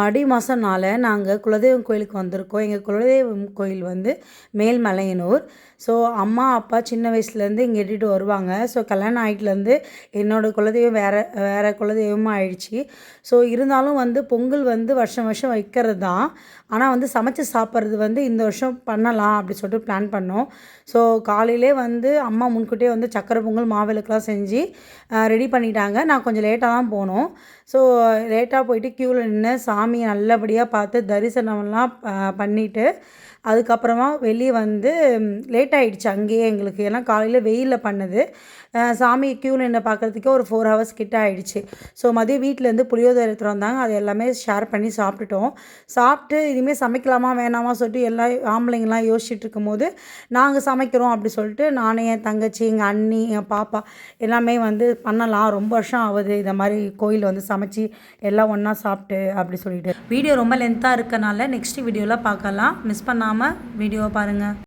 ஆடி மாதம்னால நாங்கள் குலதெய்வம் கோயிலுக்கு வந்திருக்கோம். எங்கள் குலதெய்வம் கோயில் வந்து மேல்மலையனூர். ஸோ அம்மா அப்பா சின்ன வயசுலேருந்து இங்கே இட்டுட்டு வருவாங்க. ஸோ கல்யாணம் ஆகிட்டுலேருந்து என்னோடய குலதெய்வம் வேறு வேறு குலதெய்வமாக ஆயிடுச்சு. ஸோ இருந்தாலும் வந்து பொங்கல் வந்து வருஷம் வருஷம் வைக்கிறது தான். ஆனால் வந்து சமைச்சு சாப்பிட்றது வந்து இந்த வருஷம் பண்ணலாம் அப்படி சொல்லிட்டு பிளான் பண்ணோம். ஸோ காலையிலே வந்து அம்மா முன்கூட்டியே வந்து சக்கரை பொங்கல் மாவிளக்குலாம் செஞ்சு ரெடி பண்ணிட்டாங்க. நான் கொஞ்சம் லேட்டாக தான் போனோம். ஸோ லேட்டாக போயிட்டு க்யூவில் நின்று சாமியை நல்லபடியாக பார்த்து தரிசனம்லாம் பண்ணிவிட்டு அதுக்கப்புறமா வெளியே வந்து லேட் ஆகிடுச்சு அங்கேயே எங்களுக்கு. ஏன்னா காலையில் வெயிலில் பண்ணது. சாமி க்யூவில் நின்று பார்க்குறதுக்கே ஒரு 4 ஹவர்ஸ் கிட்ட ஆகிடுச்சு. ஸோ மதியம் வீட்டிலேருந்து புளியோதரை எடுத்துகிட்டு வந்தாங்க. அது எல்லாமே ஷேர் பண்ணி சாப்பிட்டுட்டோம். சாப்பிட்டு இனிமேல் சமைக்கலாமா வேணாமா சொல்லிட்டு எல்லா ஆம்பளைங்கள்லாம் யோசிச்சுட்டு இருக்கும்போது நாங்கள் சமைக்கிறோம் அப்படி சொல்லிட்டு நானே என் தங்கச்சி எங்கள் அண்ணி என் பாப்பா எல்லாமே வந்து பண்ணலாம். ரொம்ப வருஷம் ஆகுது இதை மாதிரி கோயில் வந்து சமைச்சு எல்லாம் ஒன்றா சாப்பிட்டு அப்படி சொல்லிட்டு. வீடியோ ரொம்ப லென்த்தாக இருக்கனால நெக்ஸ்ட் வீடியோவில் பார்க்கலாம். மிஸ் பண்ணாமல் வீடியோவை பாருங்கள்.